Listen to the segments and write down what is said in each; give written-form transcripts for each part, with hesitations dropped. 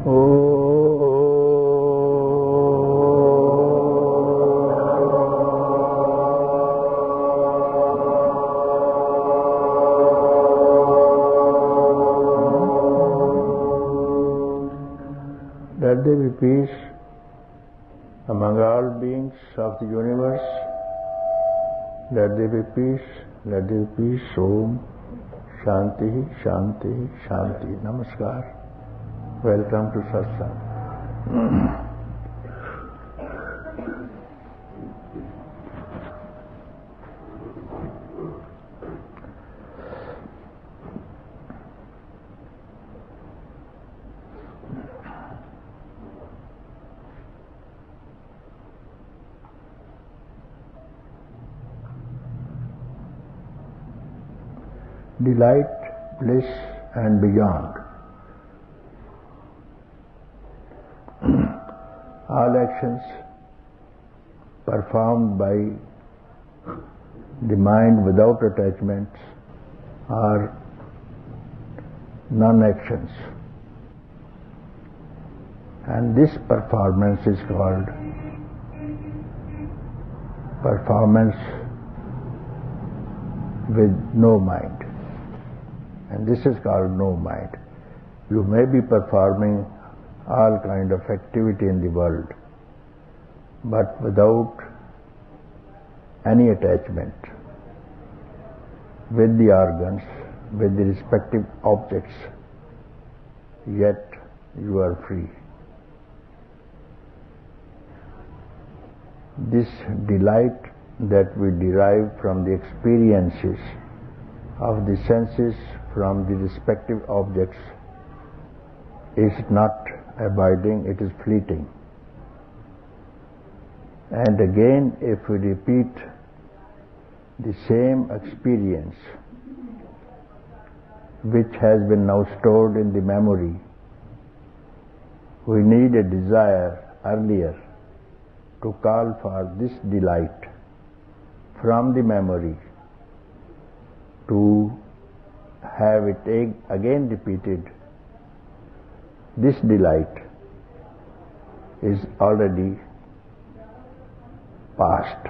Let there be peace among all beings of the universe. Let there be peace, let there be peace. Om Shanti, Shanti, Shanti. Namaskar. Welcome to Satsang. Delight, bliss and beyond. All actions performed by the mind without attachments are non-actions. And this performance is called performance with no mind. And this is called no mind. You may be performing all kind of activity in the world, but without any attachment with the organs, with the respective objects, yet you are free. This delight that we derive from the experiences of the senses from the respective objects is not abiding, it is fleeting. And again, if we repeat the same experience which has been now stored in the memory, we need a desire earlier to call for this delight from the memory to have it again repeated. This delight is already past,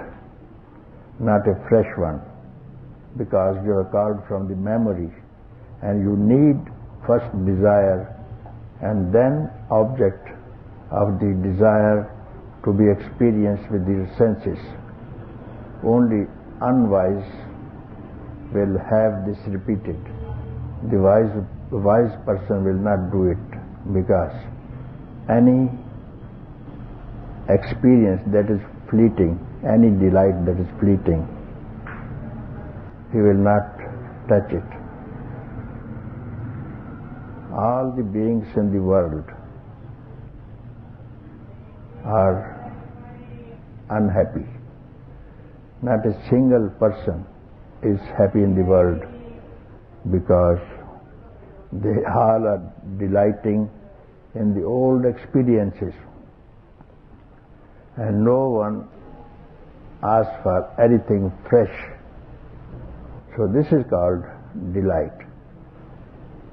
not a fresh one, because you are called from the memory and you need first desire and then object of the desire to be experienced with the senses. Only unwise will have this repeated. The wise person will not do it, because any experience that is fleeting, any delight that is fleeting, he will not touch it. All the beings in the world are unhappy. Not a single person is happy in the world, because they all are delighting in the old experiences, and no one asks for anything fresh. So this is called delight.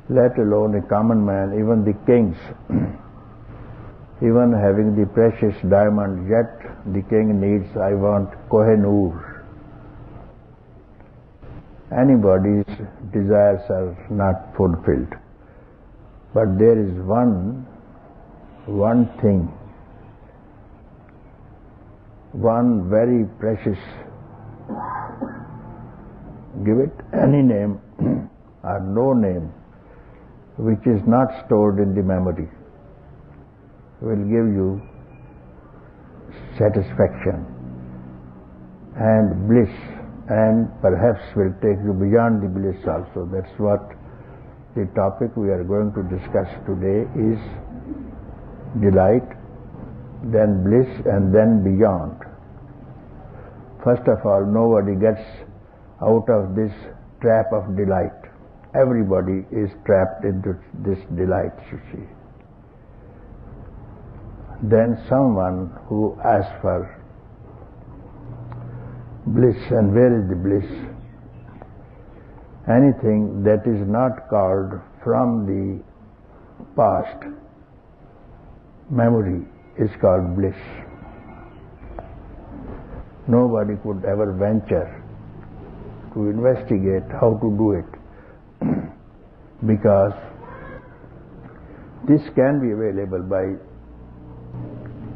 Let alone a common man, even the kings, even having the precious diamond, yet the king needs, I want Kohinoor. Anybody's desires are not fulfilled. But there is one thing, one very precious, give it any name or no name, which is not stored in the memory, will give you satisfaction and bliss, and perhaps will take you beyond the bliss also. That's what the topic we are going to discuss today is: delight, then bliss, and then beyond. First of all, nobody gets out of this trap of delight. Everybody is trapped into this delight, you see. Then someone who asks for bliss, and where is the bliss? Anything that is not called from the past memory is called bliss. Nobody could ever venture to investigate how to do it because this can be available by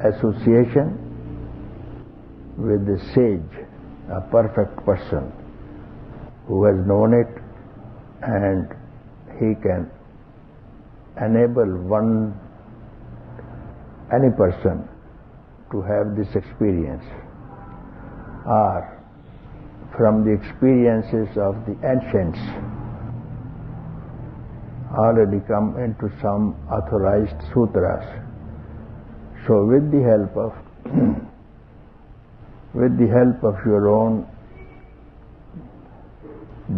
association with the sage, a perfect person who has known it, and he can enable any person to have this experience, or from the experiences of the ancients already come into some authorized sutras. So with the help of your own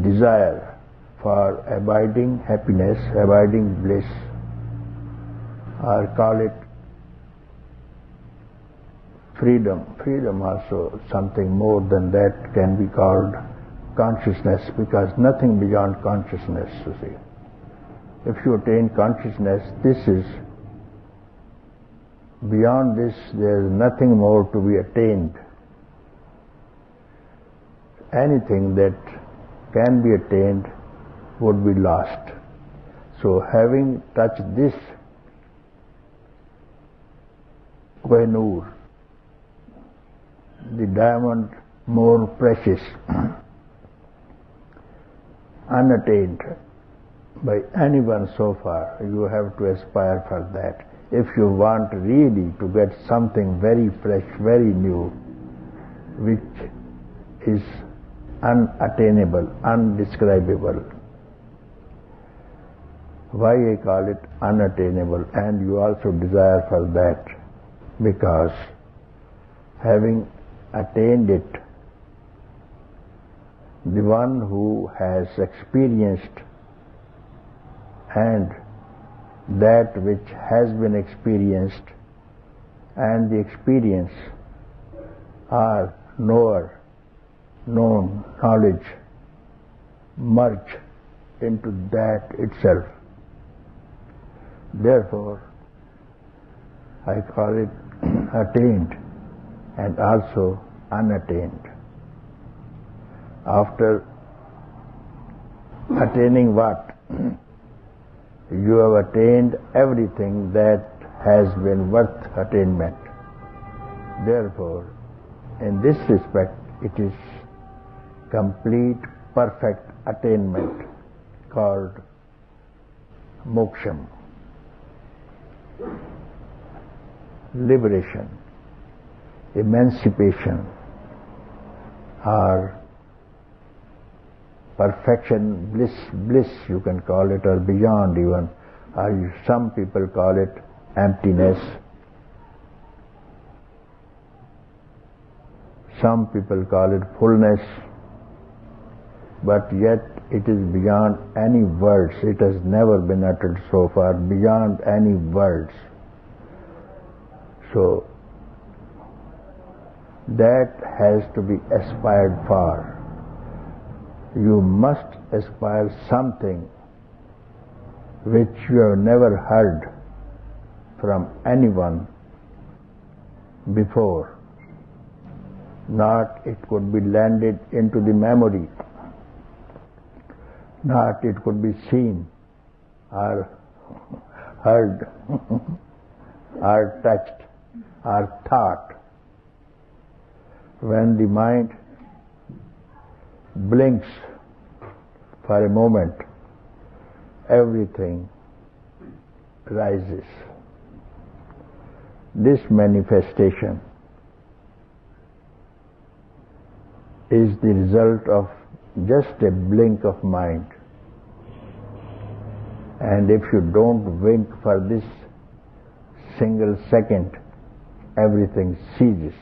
desire for abiding happiness, abiding bliss, or call it freedom. Freedom also, something more than that, can be called consciousness, because nothing beyond consciousness, you see. If you attain consciousness, this is, beyond this there is nothing more to be attained. Anything that can be attained would be lost. So having touched this Koh-i-Noor, the diamond more precious, unattained by anyone so far, you have to aspire for that. If you want really to get something very fresh, very new, which is unattainable, undescribable. Why I call it unattainable? And you also desire for that, because having attained it, the one who has experienced and that which has been experienced and the experience are knower, known, knowledge, merge into that itself. Therefore, I call it attained and also unattained. After attaining what? You have attained everything that has been worth attainment. Therefore, in this respect, it is complete, perfect attainment called moksham, liberation, emancipation, or perfection, bliss you can call it, or beyond even, or some people call it emptiness, some people call it fullness, but yet it is beyond any words. It has never been uttered so far, beyond any words. So that has to be aspired for. You must aspire something which you have never heard from anyone before. Not it could be landed into the memory, not it could be seen or heard or touched or thought. When the mind blinks for a moment, everything rises. This manifestation is the result of just a blink of mind. And if you don't wink for this single second, everything ceases.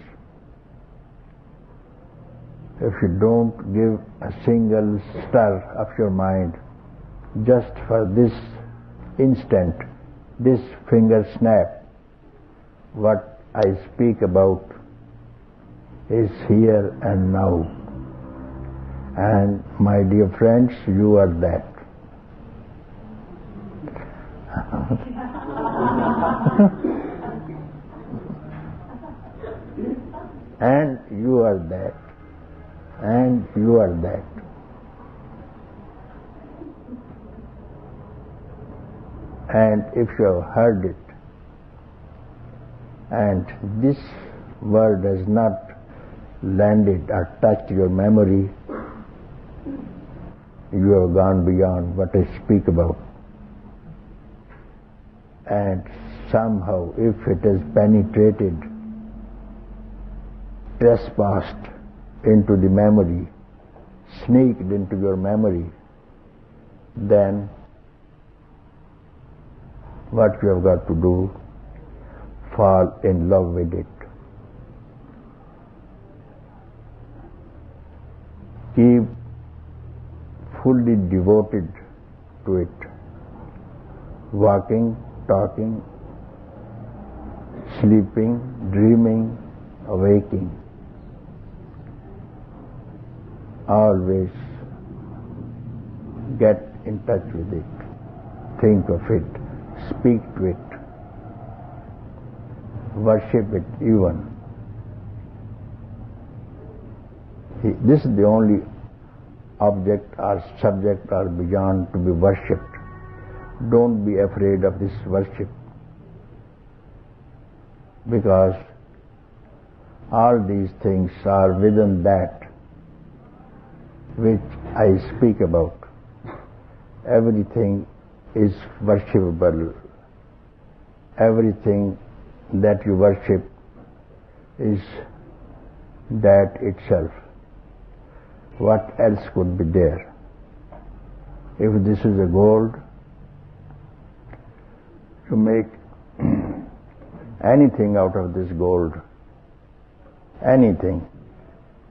If you don't give a single stir of your mind, just for this instant, this finger snap, what I speak about is here and now. And my dear friends, you are that. and you are that, and you are that. And if you have heard it, and this word has not landed or touched your memory, you have gone beyond what I speak about. And somehow, if it has penetrated, trespassed into the memory, sneaked into your memory, then what you have got to do, fall in love with it. Keep fully devoted to it, walking, talking, sleeping, dreaming, awaking. Always get in touch with it, think of it, speak to it, worship it even. This is the only object or subject or beyond to be worshipped. Don't be afraid of this worship, because all these things are within that which I speak about. Everything is worshipable. Everything that you worship is that itself. What else could be there? If this is a gold, to make anything out of this gold, anything,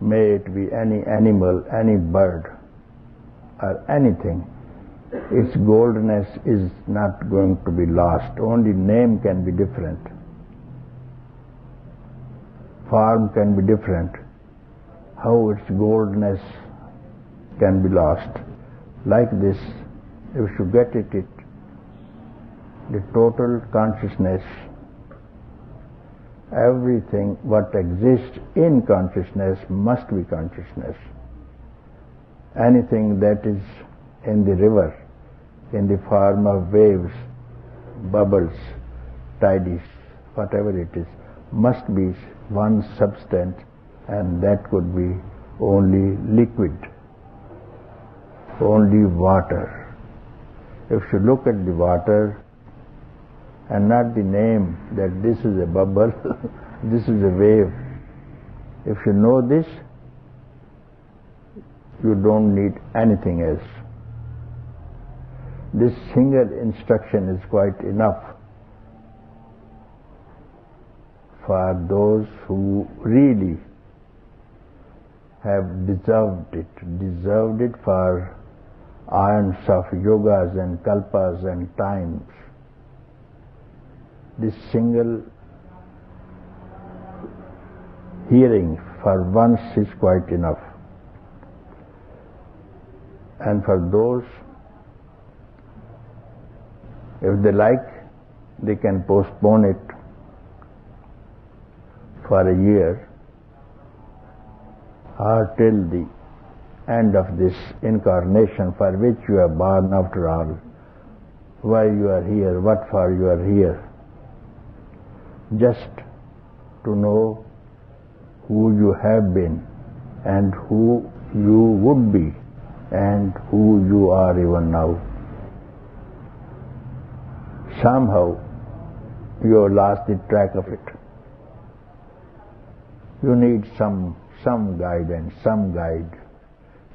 may it be any animal, any bird, or anything, its goldness is not going to be lost. Only name can be different. Form can be different. How its goldness can be lost. Like this, if you get it, the total consciousness, everything what exists in consciousness must be consciousness. Anything that is in the river, in the form of waves, bubbles, tides, whatever it is, must be one substance, and that could be only liquid, only water. If you look at the water and not the name that this is a bubble, this is a wave, if you know this, you don't need anything else. This single instruction is quite enough for those who really have deserved it for aeons of yogas and kalpas and times. This single hearing for once is quite enough. And for those, if they like, they can postpone it for a year or till the end of this incarnation for which you are born after all. Why you are here, what for you are here. Just to know who you have been and who you would be and who you are even now. Somehow you have lost the track of it. You need some guidance, some guide.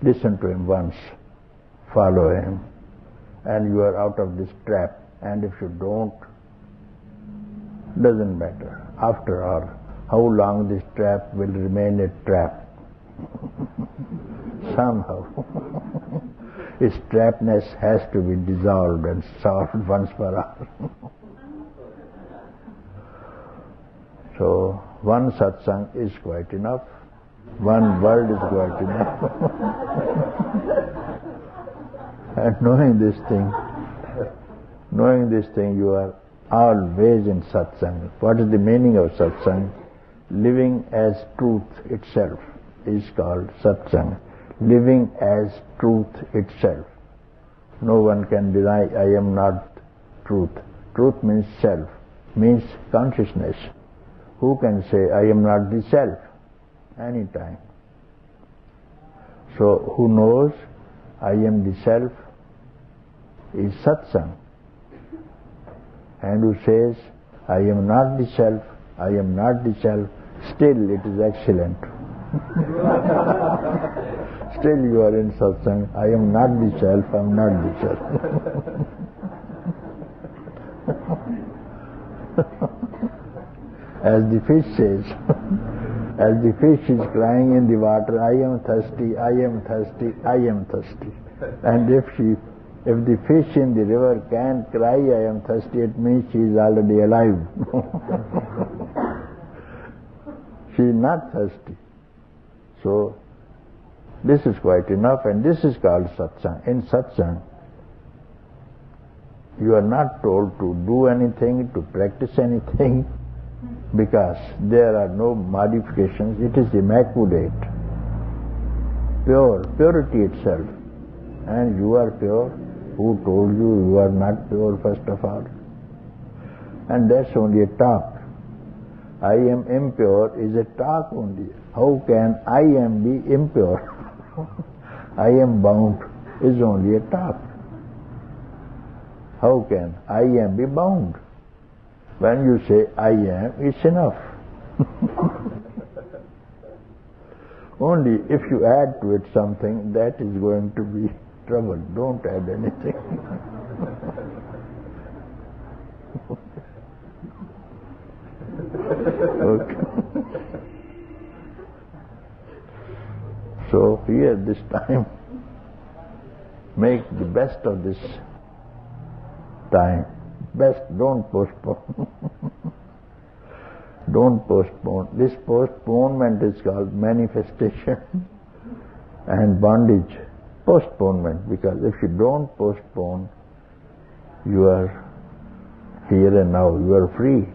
Listen to him once, follow him, and you are out of this trap. And if you don't, doesn't matter. After all, how long this trap will remain a trap? Somehow. Its trapness has to be dissolved and solved once for all. So, one satsang is quite enough. One word is quite enough. And knowing this thing, you are always in satsang. What is the meaning of satsang? living as truth itself is called Satsang. Living as truth itself. No one can deny I am not truth. Truth means self, means consciousness. Who can say I am not the self? Anytime. So who knows I am the self is Satsang. And who says I am not the self, I am not the self, still it is excellent. Still you are in Satsang, I am not the self, I am not the self. As the fish says, as the fish is crying in the water, I am thirsty, I am thirsty, I am thirsty. And if the fish in the river can't cry, I am thirsty, it means she is already alive. She is not thirsty. So, this is quite enough, and this is called Satsang. In Satsang, you are not told to do anything, to practice anything, because there are no modifications. It is immaculate, pure, purity itself. And you are pure. Who told you you are not pure, first of all? And that's only a talk. I am impure is a talk only. How can I am be impure? I am bound is only a talk. How can I am be bound? When you say I am, it's enough. Only if you add to it something, that is going to be trouble. Don't add anything. Okay. So here this time, make the best of this time. Best, don't postpone. Don't postpone. This postponement is called manifestation and bondage. Postponement, because if you don't postpone, you are here and now, you are free.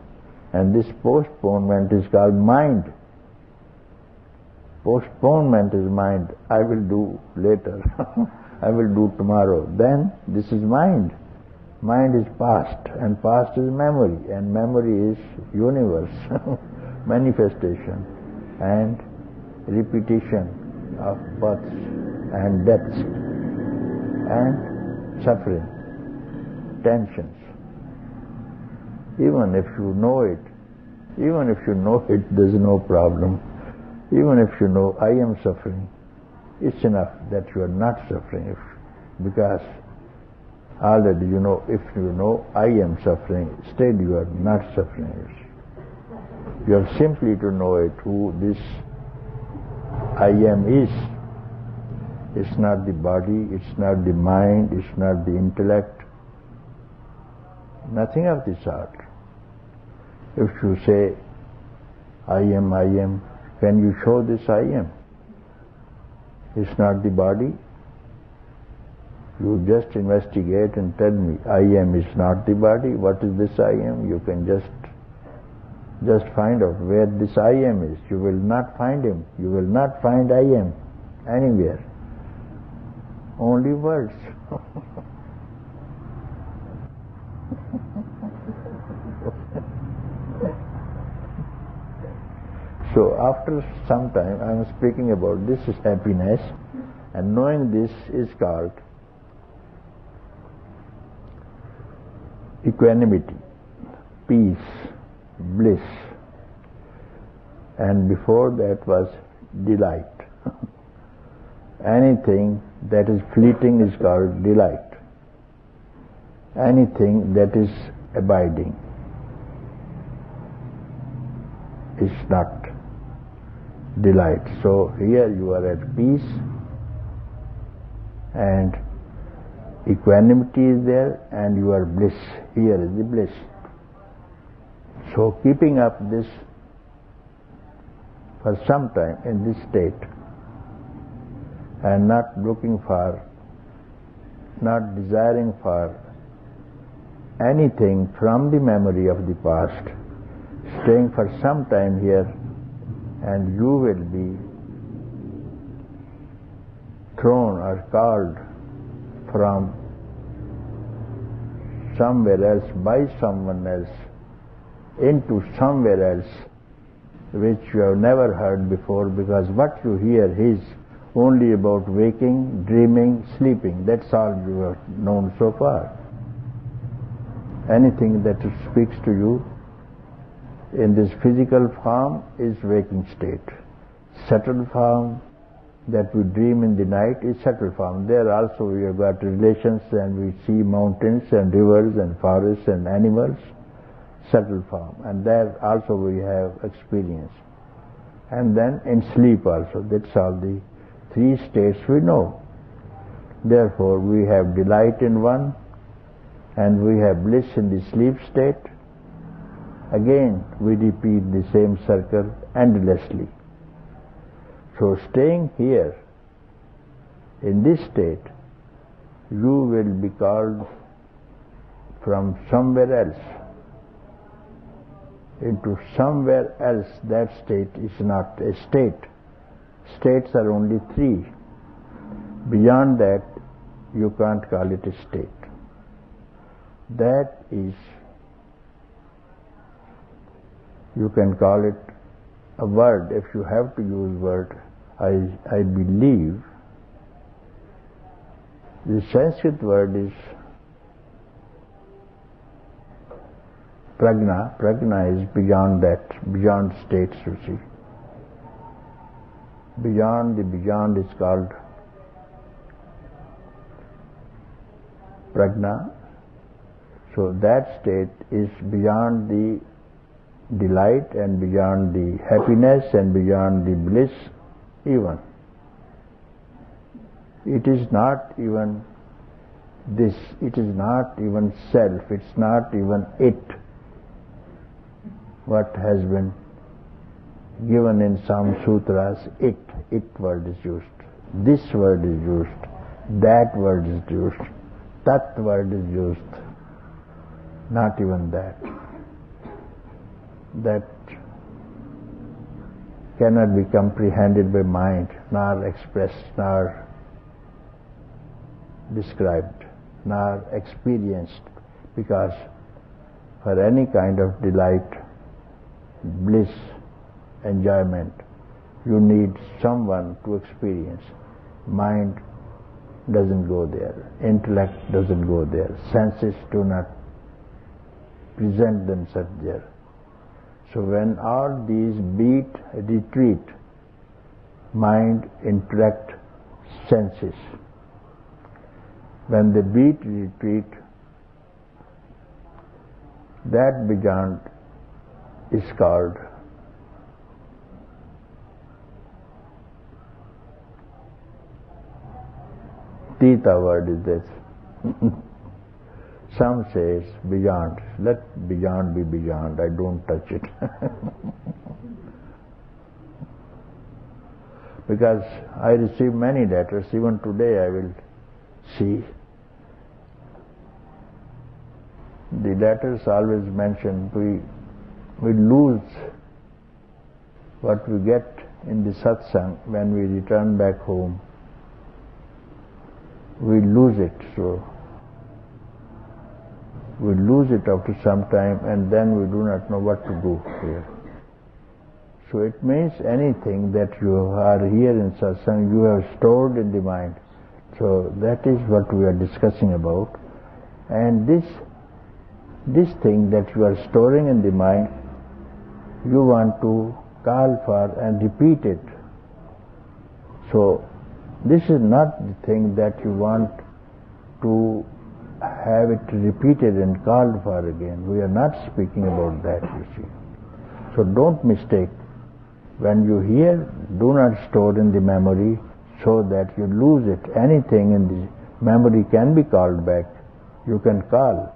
And this postponement is called mind. Postponement is mind. I will do later. I will do tomorrow. Then this is mind. Mind is past, and past is memory, and memory is universe, manifestation, and repetition of births and deaths, and suffering, tensions. Even if you know it, there's no problem. Even if you know I am suffering, it's enough that you are not suffering, because already you know, if you know I am suffering, still you are not suffering. You have simply to know it, who this I am is. It's not the body, it's not the mind, it's not the intellect. Nothing of the sort. If you say, I am, can you show this I am? It's not the body. You just investigate and tell me, I am is not the body. What is this I am? You can just find out where this I am is. You will not find him. You will not find I am anywhere. Only words. So after some time, I am speaking about this is happiness, and knowing this is called equanimity, peace, bliss, and before that was delight. Anything that is fleeting is called delight. Anything that is abiding is not delight. So here you are at peace, and equanimity is there, and you are bliss. Here is the bliss. So keeping up this for some time in this state, and not looking for, not desiring for anything from the memory of the past, staying for some time here and you will be thrown or called from somewhere else by someone else into somewhere else which you have never heard before, because what you hear is only about waking, dreaming, sleeping. That's all you have known so far. Anything that speaks to you in this physical form is waking state. Subtle form that we dream in the night is subtle form. There also we have got relations, and we see mountains and rivers and forests and animals, subtle form. And there also we have experience. And then in sleep also, that's all the three states we know. Therefore we have delight in one, and we have bliss in the sleep state. Again we repeat the same circle endlessly. So staying here in this state, you will be called from somewhere else into somewhere else. That state is not a state. States are only three. Beyond that, you can't call it a state. That is, you can call it a word. If you have to use word, I believe the Sanskrit word is prajna. Prajna is beyond that, beyond states, you see. Beyond, the beyond is called prajna. So that state is beyond the delight and beyond the happiness and beyond the bliss even. It is not even this, it is not even self, it's not even it. What has been given in some sutras, it word is used, this word is used, that word is used, that word is used. Not even that. That cannot be comprehended by mind, nor expressed, nor described, nor experienced, because for any kind of delight, bliss, enjoyment, you need someone to experience. Mind doesn't go there, intellect doesn't go there, senses do not present themselves there. So when all these beat, retreat, mind, intellect, senses, when they beat, retreat, that beyond is called Tita word is this. Some says beyond. Let beyond be beyond. I don't touch it. Because I receive many letters. Even today I will see. The letters always mention we lose what we get in the satsang when we return back home. We lose it. So we lose it after some time, and then we do not know what to do here. So it means anything that you are here in satsang, you have stored in the mind. So that is what we are discussing about. And this thing that you are storing in the mind, you want to call for and repeat it. So this is not the thing that you want to have it repeated and called for again. We are not speaking about that, you see. So don't mistake. When you hear, do not store in the memory so that you lose it. Anything in the memory can be called back. You can call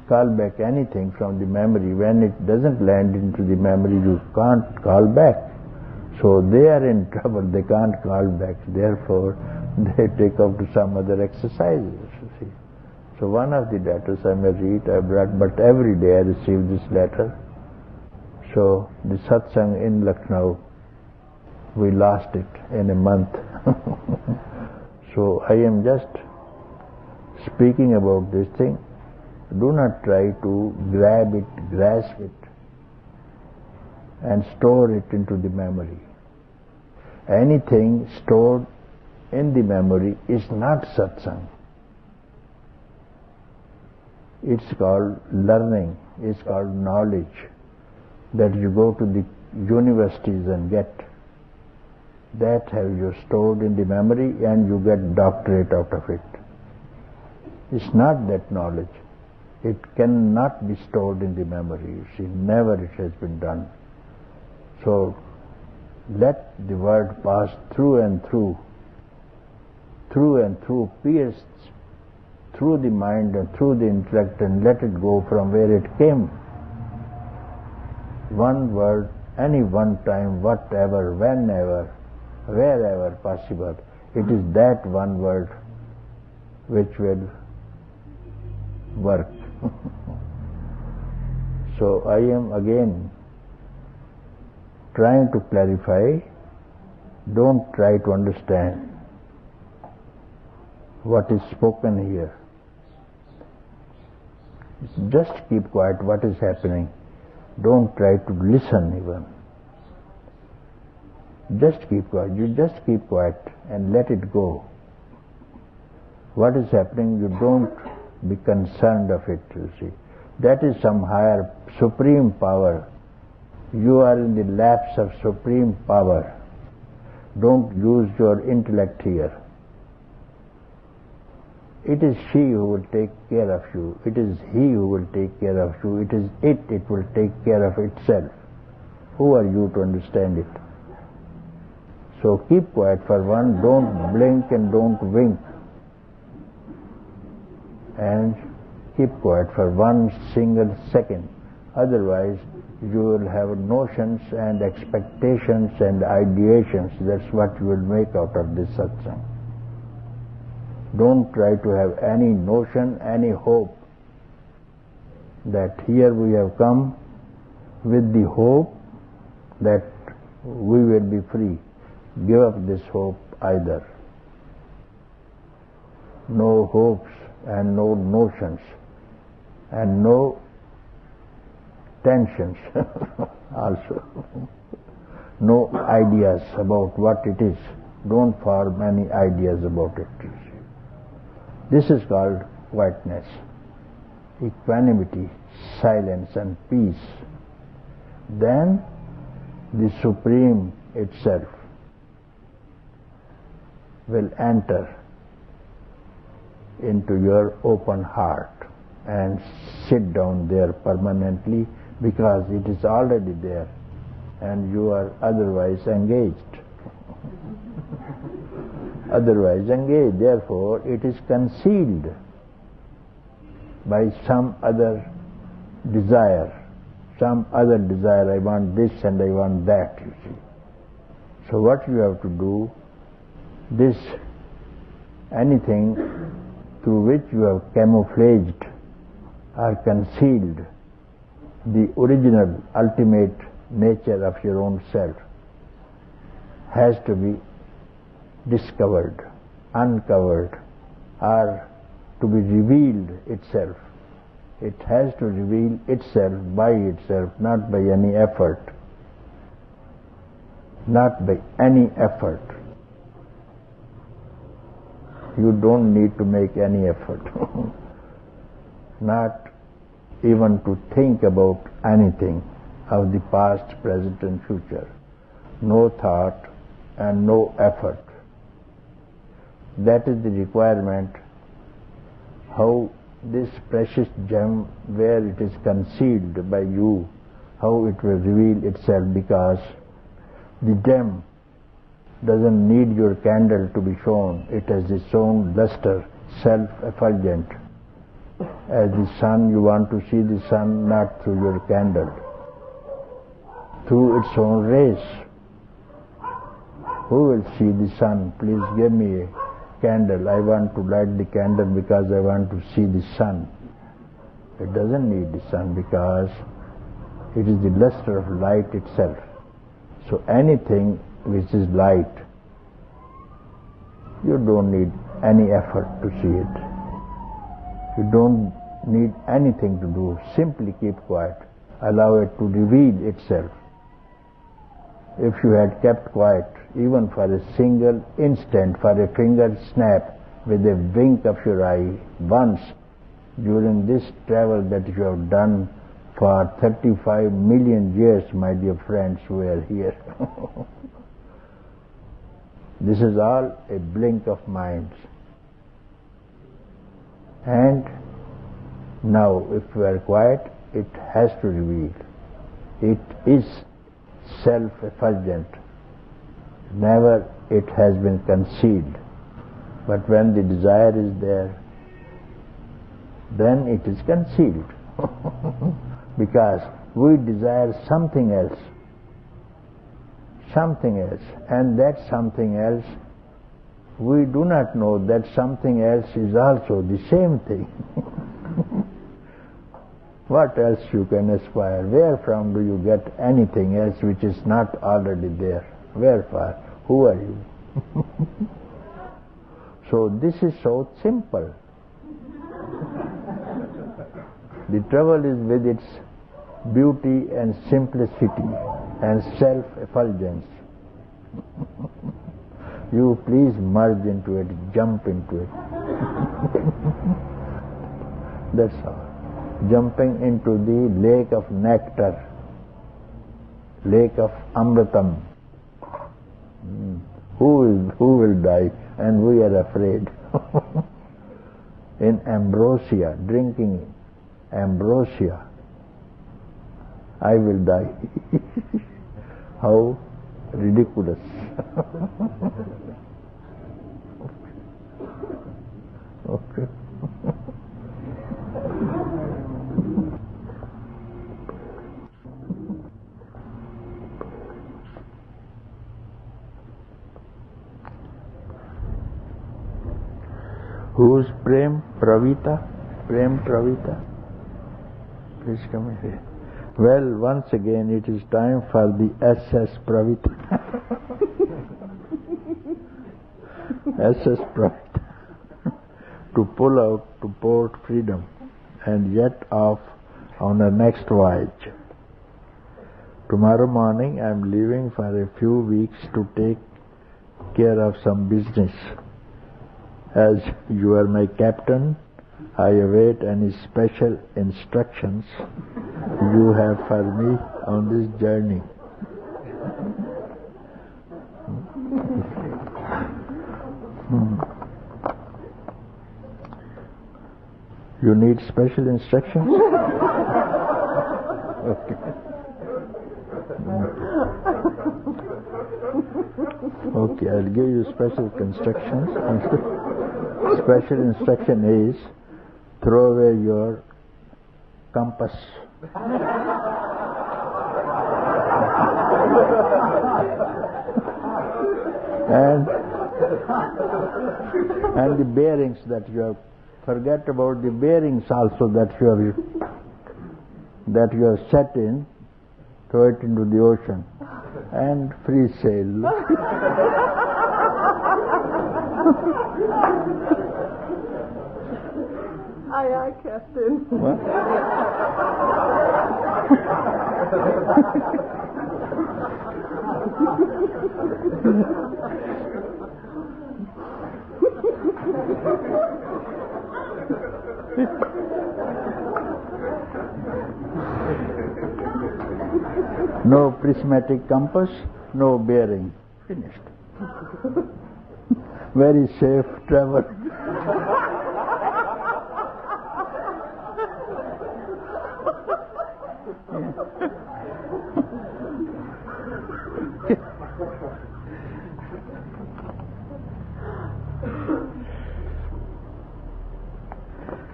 back anything from the memory. When it doesn't land into the memory, you can't call back. So they are in trouble. They can't call back. Therefore, they take up to some other exercises, you see. So one of the letters I may read, I brought, but every day I receive this letter. So the satsang in Lucknow we lost it in a month. So I am just speaking about this thing. Do not try to grab it, grasp it, and store it into the memory. Anything stored in the memory is not satsang. It's called learning, it's called knowledge that you go to the universities and get. That have you stored in the memory and you get doctorate out of it. It's not that knowledge. It cannot be stored in the memory. You see, never it has been done. So let the word pass through and through, pierce through the mind and through the intellect, and let it go from where it came. One word, any one time, whatever, whenever, wherever possible. It is that one word which will work. So I am again trying to clarify. Don't try to understand what is spoken here. Just keep quiet. What is happening? Don't try to listen even. Just keep quiet. You just keep quiet and let it go. What is happening, you don't be concerned of it, you see. That is some higher, supreme power. You are in the laps of supreme power. Don't use your intellect here. It is she who will take care of you. It is he who will take care of you. It is it will take care of itself. Who are you to understand it? So keep quiet for one, don't blink and don't wink. And keep quiet for one single second. Otherwise, you will have notions and expectations and ideations. That's what you will make out of this satsang. Don't try to have any notion, any hope that here we have come with the hope that we will be free. Give up this hope either. No hopes and no notions and no tensions also. No ideas about what it is. Don't form any ideas about it. This is called quietness, equanimity, silence and peace. Then the Supreme itself will enter into your open heart and sit down there permanently, because it is already there and you are otherwise engaged. Otherwise engaged. Therefore, it is concealed by some other desire. Some other desire, I want this and I want that, you see. So what you have to do, this, anything through which you have camouflaged or concealed the original, ultimate nature of your own self, has to be discovered, uncovered, or to be revealed itself. It has to reveal itself by itself, not by any effort. Not by any effort. You don't need to make any effort. Not even to think about anything of the past, present and future. No thought and no effort. That is the requirement. How this precious gem, where it is concealed by you, how it will reveal itself, because the gem doesn't need your candle to be shown. It has its own luster, self-effulgent. As the sun, you want to see the sun not through your candle, through its own rays. Who will see the sun? Please give me a candle. I want to light the candle because I want to see the sun. It doesn't need the sun because it is the luster of light itself. So anything which is light, you don't need any effort to see it. You don't need anything to do. Simply keep quiet. Allow it to reveal itself. If you had kept quiet, even for a single instant, for a finger snap, with a wink of your eye, once, during this travel that you have done for 35 million years, my dear friends who are here. This is all a blink of minds. And now, if we are quiet, it has to reveal. It is self-effulgent. Never it has been concealed. But when the desire is there, then it is concealed. Because we desire something else. Something else. And that something else, we do not know that something else is also the same thing. What else you can aspire? Where from do you get anything else which is not already there? Wherefore? Who are you? So this is so simple. The trouble is with its beauty and simplicity and self-effulgence. You please merge into it, jump into it. That's all. Jumping into the lake of nectar, lake of amritam. Who will die? And we are afraid. In ambrosia, drinking ambrosia, I will die. How ridiculous. Okay. Who's Prem Pravita? Prem Pravita? Please come here. Well, once again it is time for the SS Pravita. SS Pravita. To pull out to Port Freedom and yet off on our next voyage. Tomorrow morning I am leaving for a few weeks to take care of some business. As you are my captain, I await any special instructions you have for me on this journey. You need special instructions? Okay. Okay, I'll give you special instructions. Special instruction is throw away your compass. and the bearings that you have. Forget about the bearings also that you have set in. Throw it into the ocean and free sail. Aye, aye, Captain. What? No prismatic compass, no bearing. Finished. Very safe travel.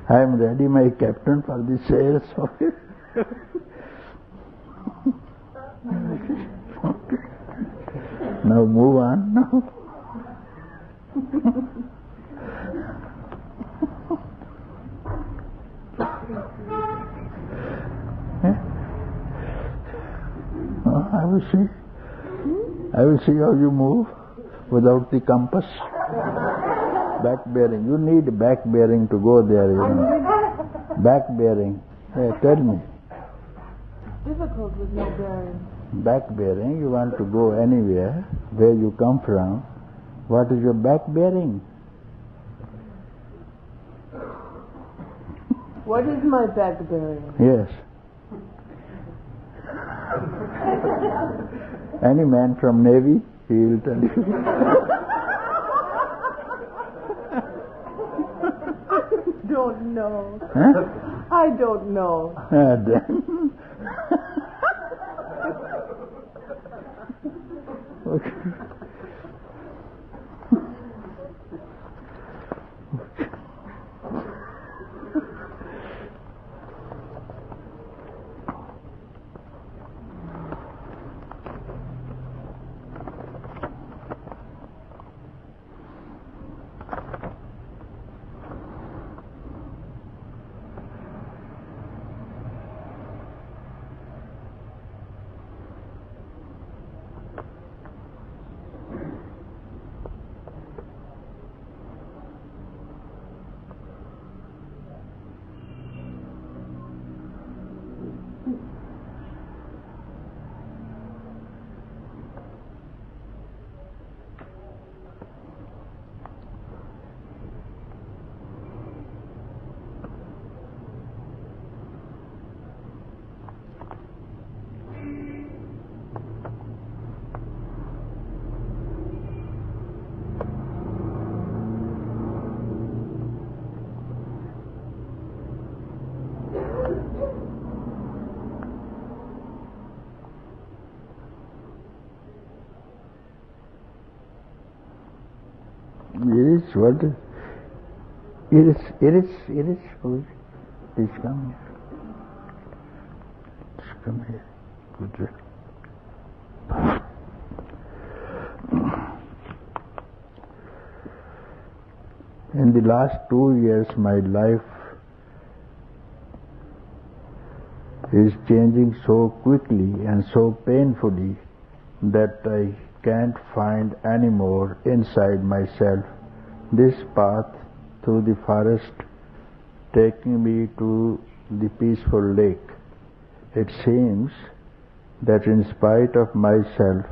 I am ready, my captain, for the sails. Okay. Now move on. Now. I will see. I will see how you move without the compass. Back bearing. You need back bearing to go there, you know. Back bearing. Hey, tell me. Difficult with no bearing. Back bearing, you want to go anywhere where you come from. What is your back bearing? What is my back bearing? Yes. Any man from Navy, he will tell you. Don't know. Huh? I don't know. Then. Okay. It is what? It is. Please come here. Just come here. Good. In the last 2 years, my life is changing so quickly and so painfully that I can't find any more inside myself this path through the forest taking me to the peaceful lake. It seems that in spite of myself,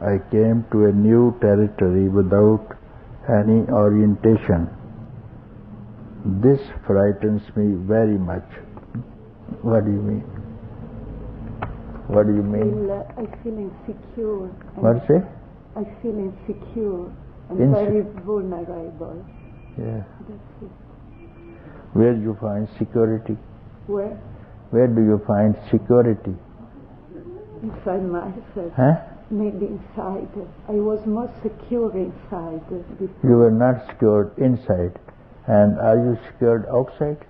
I came to a new territory without any orientation. This frightens me very much. What do you mean? What do you mean? I feel insecure. What's it? I feel insecure and very vulnerable. Yeah. That's it. Where do you find security? Where? Where do you find security? Inside myself. Huh? Maybe inside. I was more secure inside before. You were not secured inside. And are you secured outside?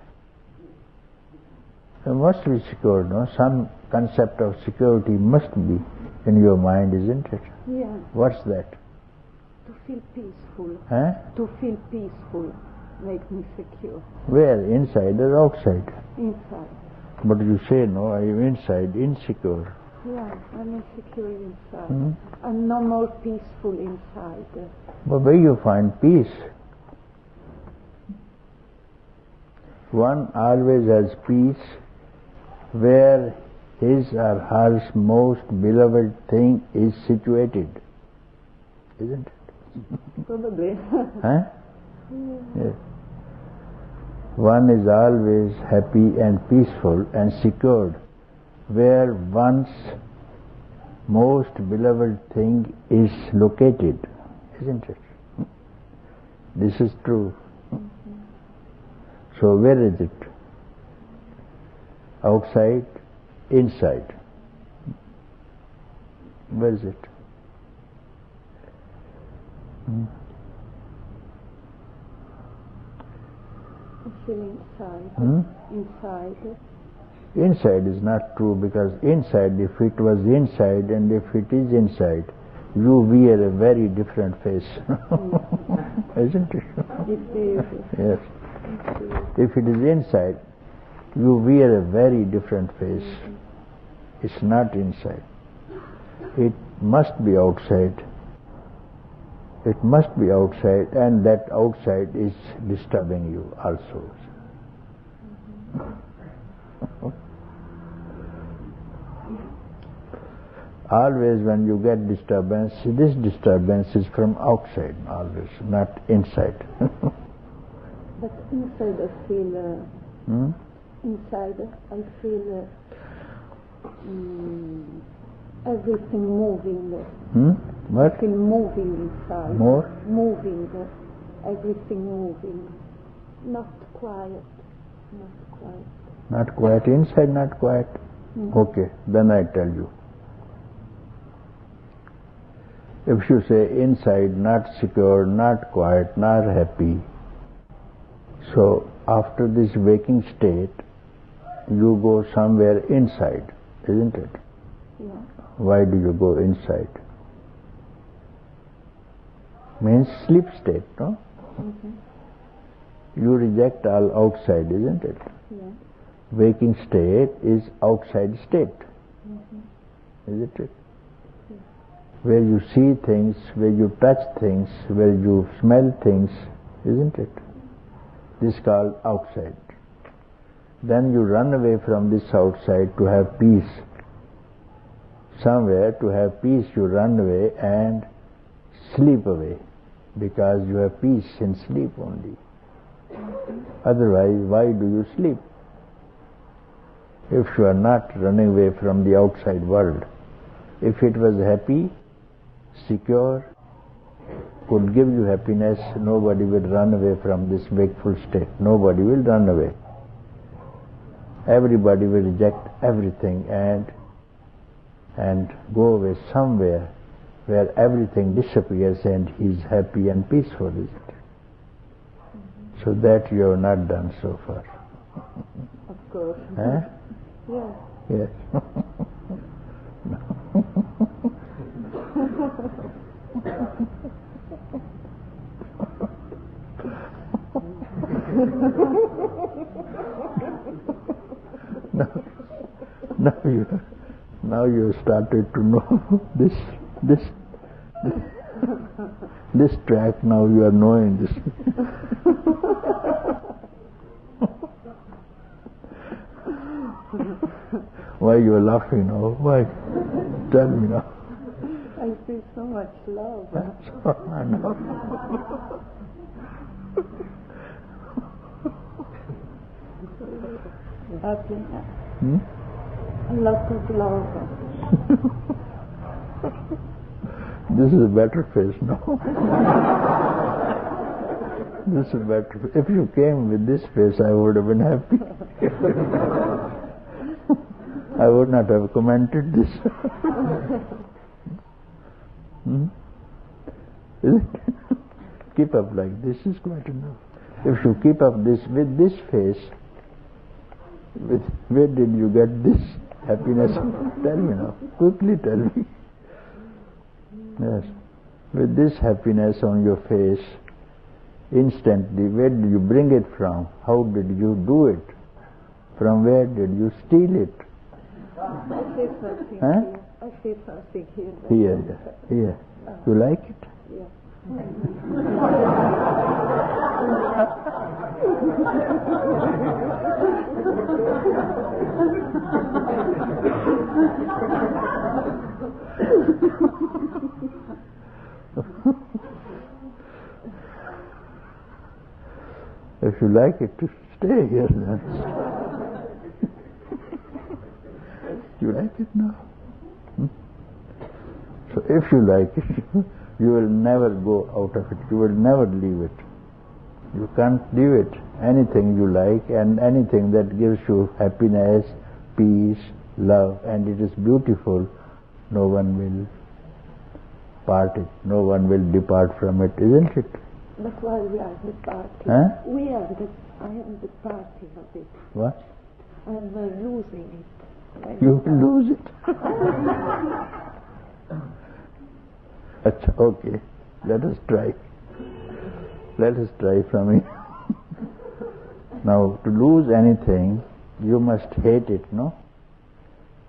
You must be secured, no? Some concept of security must be in your mind, isn't it? Yeah. What's that? To feel peaceful. Huh? To feel peaceful make me secure. Where? Inside or outside? Inside. But you say, no, I am inside, insecure. Yeah, I'm insecure inside. Hmm? I'm no more peaceful inside. But where you find peace? One always has peace where his or her most beloved thing is situated. Isn't it? Probably. Huh? Yes. One is always happy and peaceful and secured where one's most beloved thing is located. Isn't it? This is true. So where is it? Outside, inside. Where is it? I feel inside. Inside. Inside is not true, because inside, if it was inside and if it is inside, you wear a very different face. Isn't it? It is. Yes. If it is inside, you wear a very different face. It's not inside. It must be outside. It must be outside, and that outside is disturbing you also. Always when you get disturbance, this disturbance is from outside always, not inside. But inside I feel, inside I feel everything moving. What? I feel moving inside. More? Moving, everything moving. Not quiet, not quiet. Not quiet inside, not quiet? Okay, then I tell you. If you say inside, not secure, not quiet, not happy, so after this waking state, you go somewhere inside, isn't it? Yeah. Why do you go inside? Means sleep state, no? You reject all outside, isn't it? Yeah. Waking state is outside state, isn't it? Where you see things, where you touch things, where you smell things, isn't it? This is called outside. Then you run away from this outside to have peace. Somewhere to have peace you run away and sleep away, because you have peace in sleep only. Otherwise, why do you sleep? If you are not running away from the outside world, if it was happy, secure, could give you happiness, nobody will run away from this wakeful state. Nobody will run away. Everybody will reject everything and go away somewhere where everything disappears and he is happy and peaceful, is it? So that you have not done so far. Of course. Huh? Yeah. Yes. Now you started to know this track. Now you are knowing this. Why you are laughing now? Why? Tell me now. I feel so much love. I know. A lot of love. This is a better face now. This is better. If you came with this face, I would have been happy. I would not have commented this. Keep up like this is quite enough. If you keep up this with this face, where did you get this happiness? Tell me now. Quickly tell me. Yes. With this happiness on your face, instantly, where did you bring it from? How did you do it? From where did you steal it? I see something Huh? here. I see something here. Here. You like it? Yeah. If you like it, to stay here then. You like it now? So if you like it, you will never go out of it. You will never leave it. You can't leave it. Anything you like and anything that gives you happiness, peace, love, and it is beautiful, no one will part it. No one will depart from it, isn't it? That's why we are the party. Huh? I am the party of it. What? I'm losing it. You will lose it. Okay, let us try. Let us try from here. Now, to lose anything, you must hate it, no?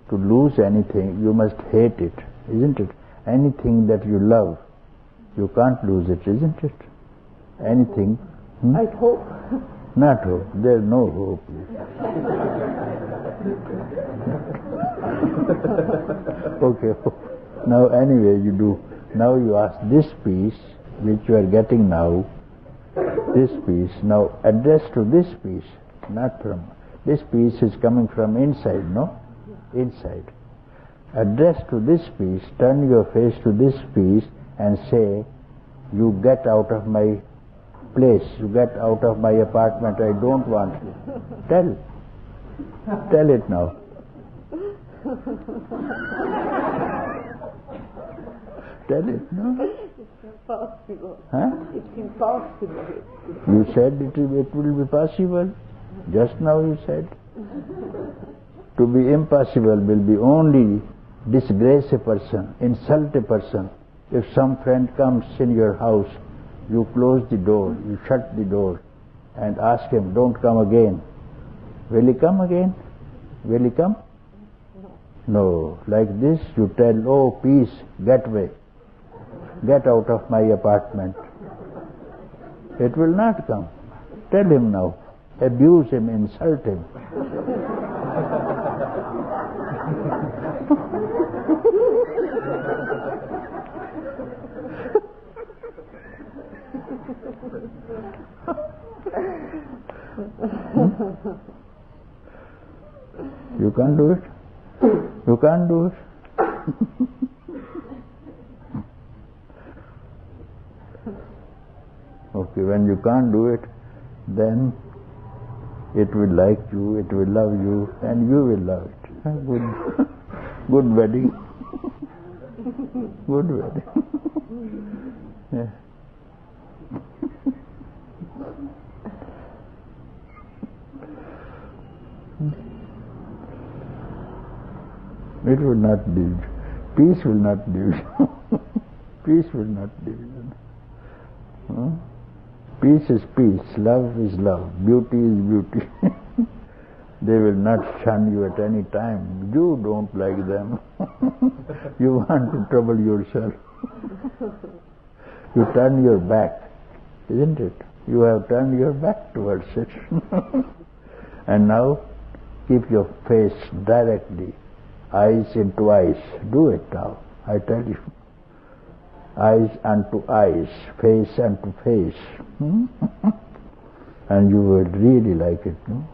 To lose anything, you must hate it, isn't it? Anything that you love, you can't lose it, isn't it? Anything. I hope. Not hope. There's no hope. Okay. Now anyway you do. Now you ask this piece, which you are getting now, this piece, now address to this piece, not from... This piece is coming from inside, no? Inside. Address to this piece, turn your face to this piece and say, you get out of my place, you get out of my apartment, I don't want you. Tell it now. Tell it, no? It's impossible. Huh? It's impossible. You said it will be possible. Just now you said. To be impossible will be only disgrace a person, insult a person. If some friend comes in your house, you close the door, you shut the door and ask him, don't come again. Will he come again? Will he come? No. Like this you tell, oh peace, get away. Get out of my apartment. It will not come. Tell him now. Abuse him, insult him. You can't do it? You can't do it? Okay, when you can't do it, then it will like you, it will love you, and you will love it. Good wedding. Good wedding. Yeah. It will not do. Peace will not do. Peace will not do. Peace is peace, love is love, beauty is beauty. They will not shun you at any time. You don't like them. You want to trouble yourself. You turn your back, isn't it? You have turned your back towards it. And now keep your face directly, eyes into eyes. Do it now, I tell you. Eyes unto eyes, face unto face. And you will really like it, no?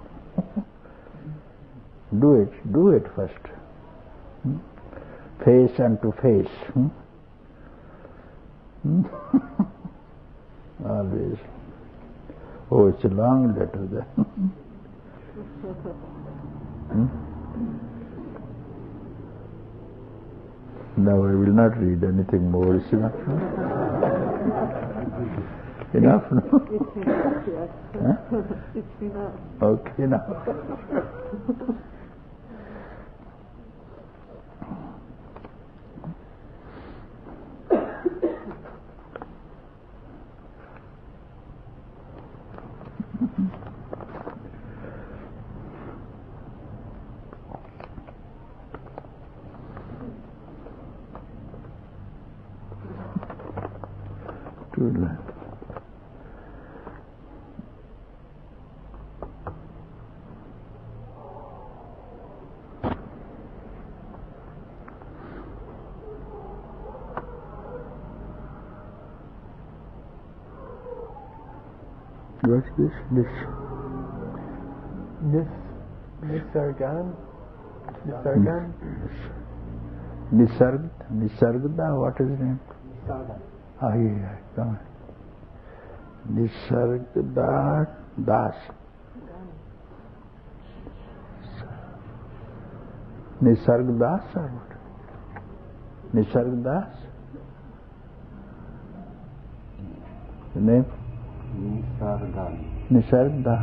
Do it first. Face unto face. Always. Oh, it's a long letter then. Now I will not read anything more. It's enough. Enough, no? It's enough, yes. Huh? It's enough. Okay, now. Good. What's this? Nisargan? Nisargan? Nisargada, what is his name? Nisargan. Ah, yeah, come on. Nisargada Das. Nisargdas or what? Nisargdas? The name? Nisargda.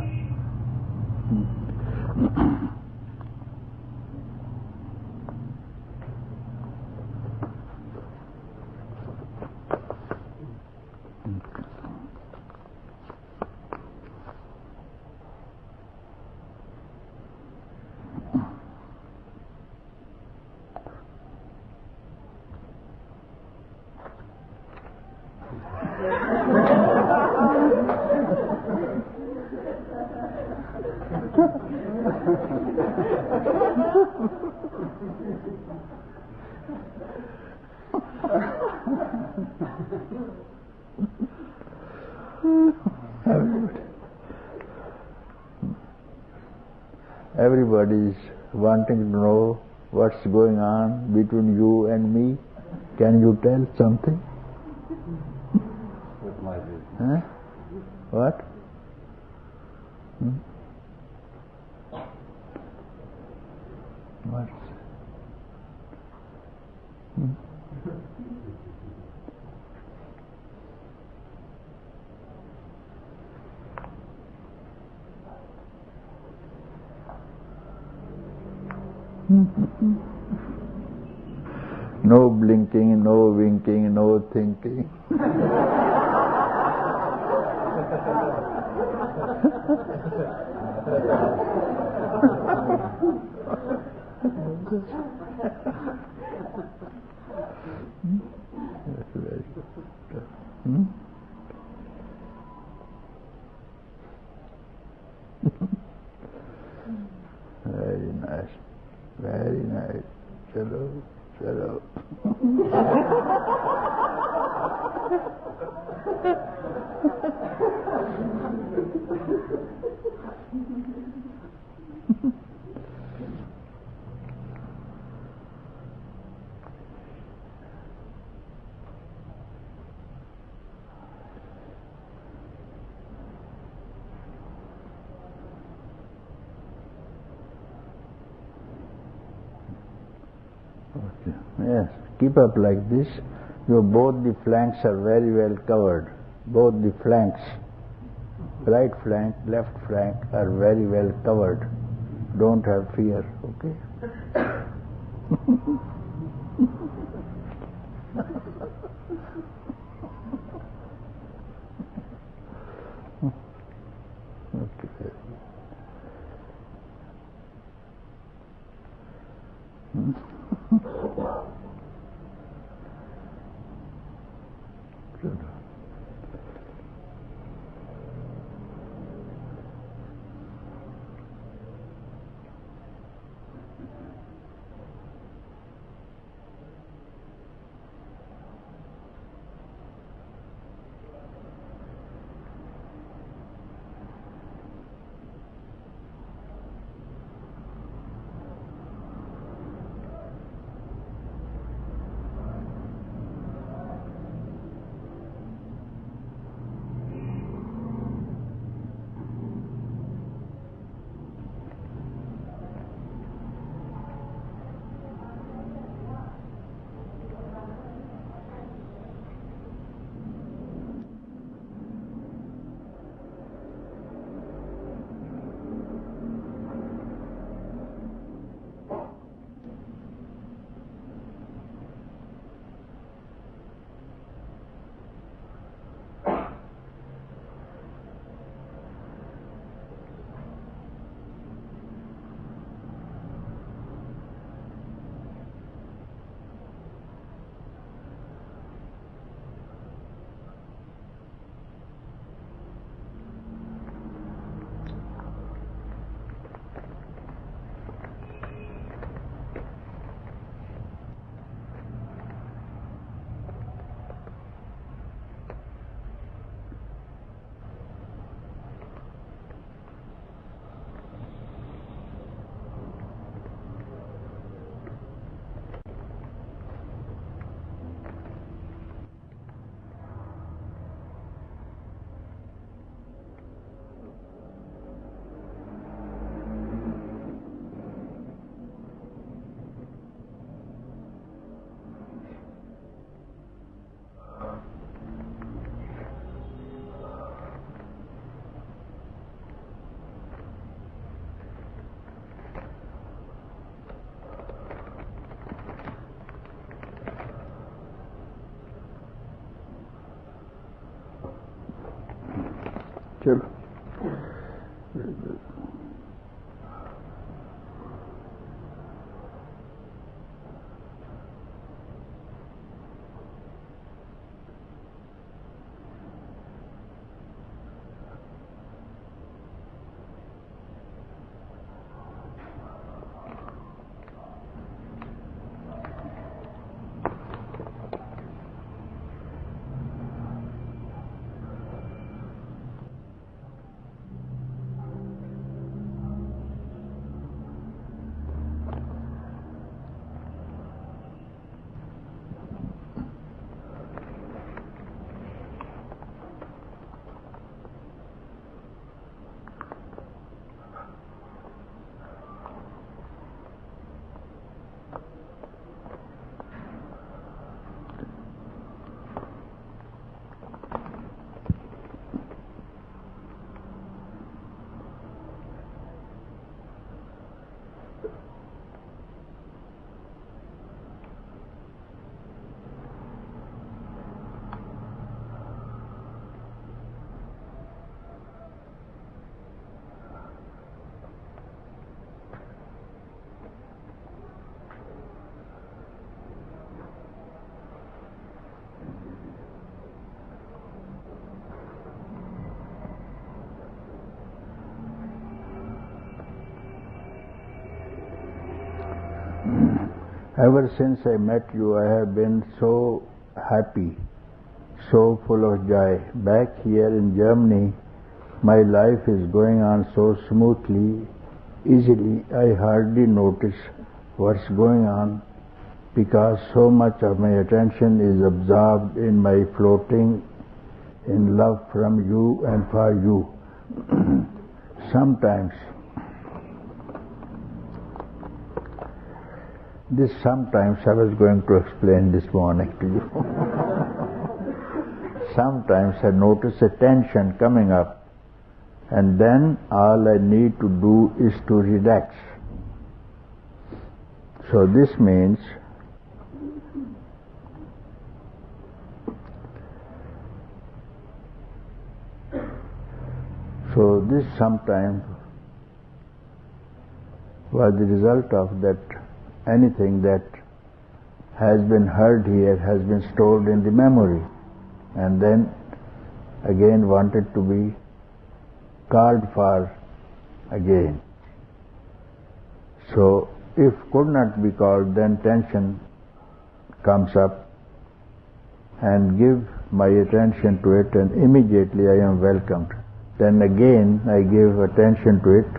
Everybody is wanting to know what's going on between you and me. Can you tell something? With my business. Huh? What? What? No blinking, no winking, no thinking. That's very good. Very nice. Very nice. Chalo, chalo. Okay. Yes, keep up like this. Both the flanks are very well covered. Both the flanks, right flank, left flank, are very well covered. Don't have fear, okay? Okay. Good. Chalo. Very good. Ever since I met you, I have been so happy, so full of joy. Back here in Germany, my life is going on so smoothly, easily. I hardly notice what's going on because so much of my attention is absorbed in my floating in love from you and for you. Sometimes I was going to explain this morning to you. Sometimes I notice a tension coming up, and then all I need to do is to relax. So this means this sometimes was the result of that anything that has been heard here has been stored in the memory and then again wanted to be called for again. So if could not be called, then tension comes up and give my attention to it, and immediately I am welcomed. Then again I give attention to it,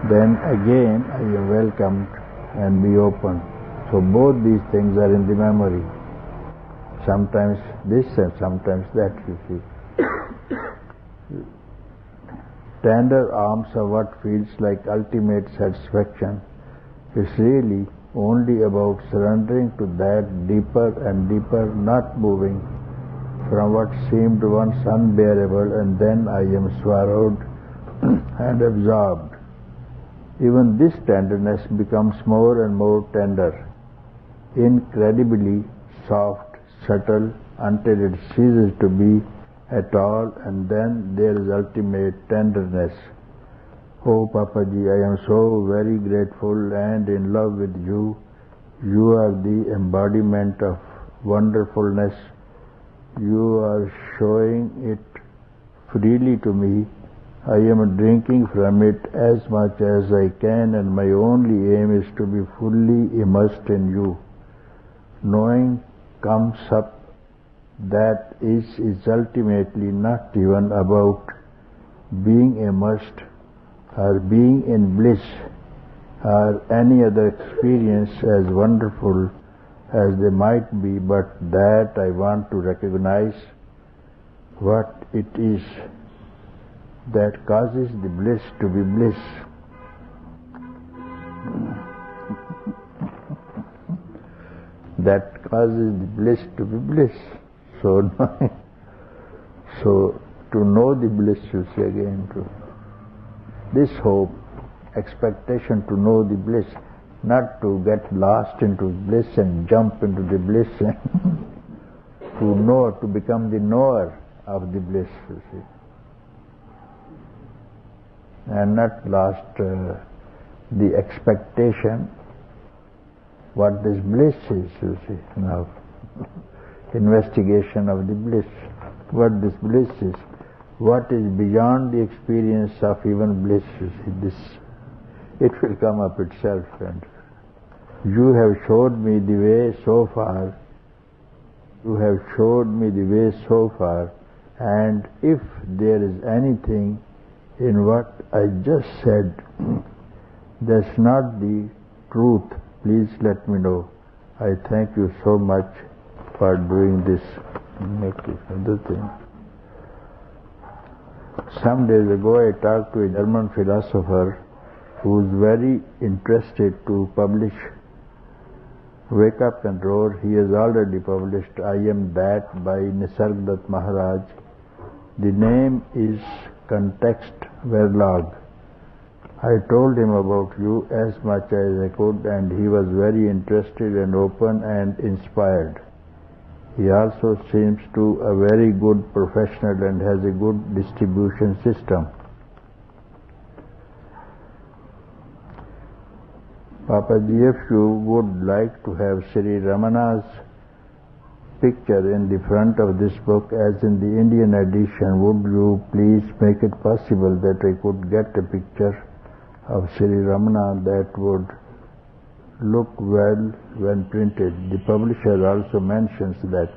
then again I am welcomed and be open. So both these things are in the memory. Sometimes this and sometimes that, you see. Tender arms are what feels like ultimate satisfaction. It's really only about surrendering to that deeper and deeper, not moving from what seemed once unbearable, and then I am swallowed and absorbed. Even this tenderness becomes more and more tender, incredibly soft, subtle, until it ceases to be at all, and then there is ultimate tenderness. Oh Papaji, I am so very grateful and in love with you. You are the embodiment of wonderfulness. You are showing it freely to me. I am drinking from it as much as I can, and my only aim is to be fully immersed in you. Knowing comes up that is ultimately not even about being immersed or being in bliss or any other experience as wonderful as they might be, but that I want to recognize what it is that causes the bliss to be bliss. That causes the bliss to be bliss. So to know the bliss, you see again, this hope, expectation to know the bliss, not to get lost into bliss and jump into the bliss, to know, to become the knower of the bliss, you see, and not lost the expectation what this bliss is, you see, now. Investigation of the bliss, what this bliss is, what is beyond the experience of even bliss, you see, this, it will come up itself. And you have showed me the way so far, you have showed me the way so far, and if there is anything in what I just said that's not the truth, please let me know. I thank you so much for doing this. Make this other thing. Some days ago I talked to a German philosopher who is very interested to publish Wake Up and Roar. He has already published I Am That by Nisargadatta Maharaj. The name is Context Verlag. I told him about you as much as I could, and he was very interested and open and inspired. He also seems to a very good professional and has a good distribution system. Papaji, if you would like to have Sri Ramana's picture in the front of this book as in the Indian edition, would you please make it possible that I could get a picture of Sri Ramana that would look well when printed. The publisher also mentions that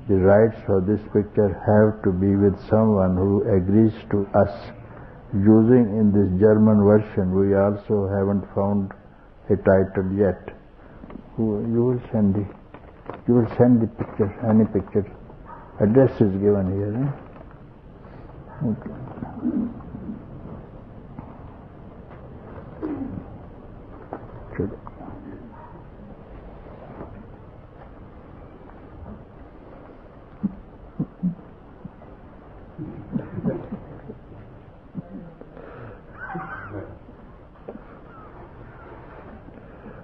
the rights for this picture have to be with someone who agrees to us using in this German version. We also haven't found a title yet. You will send the picture, any picture. Address is given here. Okay. Should.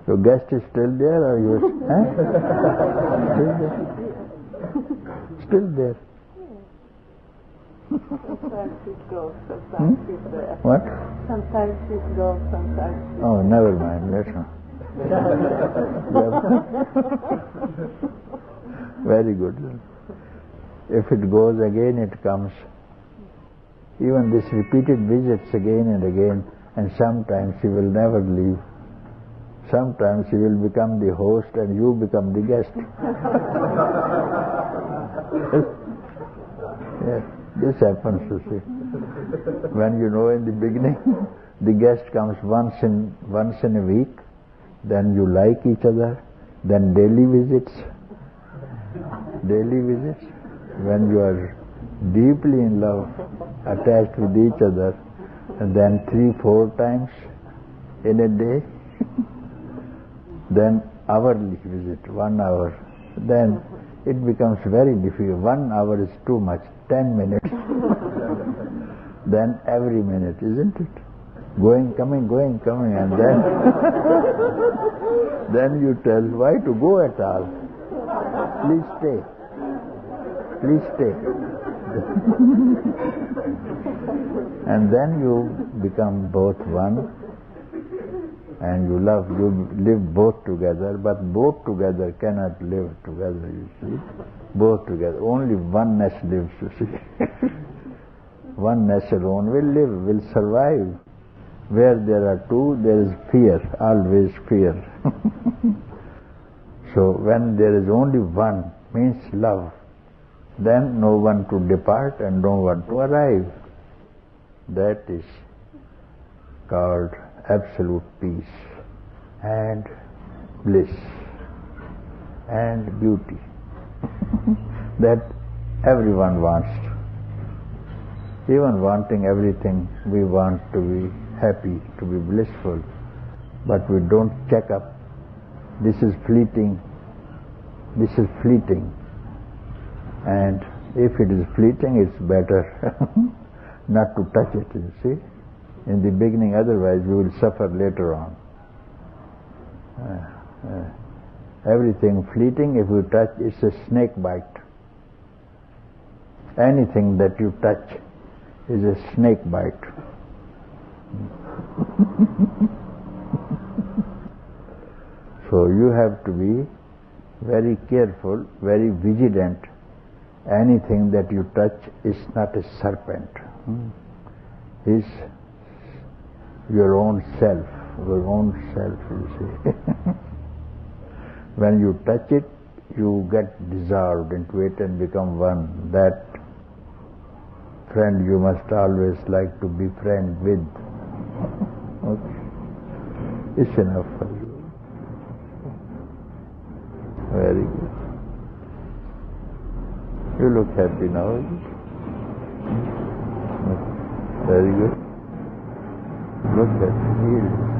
Your guest is still there, or you? Still there. Sometimes it goes, sometimes it's there. What? Sometimes it goes, sometimes it's Oh, never mind. Let's not. Very good. If it goes again, it comes. Even this repeated visits again and again, and sometimes he will never leave. Sometimes he will become the host and you become the guest. Yes, this happens, you see. When you know in the beginning, the guest comes once in a week, then you like each other, then daily visits. When you are deeply in love, attached with each other, and then 3-4 times in a day. Then hourly visit, 1 hour. Then it becomes very difficult. 1 hour is too much, 10 minutes. Then every minute, isn't it? Going, coming, and then then you tell, why to go at all? Please stay. And then you become both one. And you live both together, but both together cannot live together, you see. Both together. Only oneness lives, you see. Oneness alone will survive. Where there are two, there is fear, always fear. So when there is only one, means love, then no one to depart and no one to arrive. That is called absolute peace and bliss and beauty that everyone wants. Even wanting everything, we want to be happy, to be blissful, but we don't check up. This is fleeting, and if it is fleeting, it's better not to touch it, you see. In the beginning, otherwise we will suffer later on. Everything fleeting, if you touch, it's a snake bite. Anything that you touch is a snake bite. So you have to be very careful, very vigilant. Anything that you touch is not a serpent. Is your own self, you see. When you touch it, you get dissolved into it and become one. That friend you must always like to be friend with. Okay. It's enough for you. Very good. You look happy now. Very good. Look at me.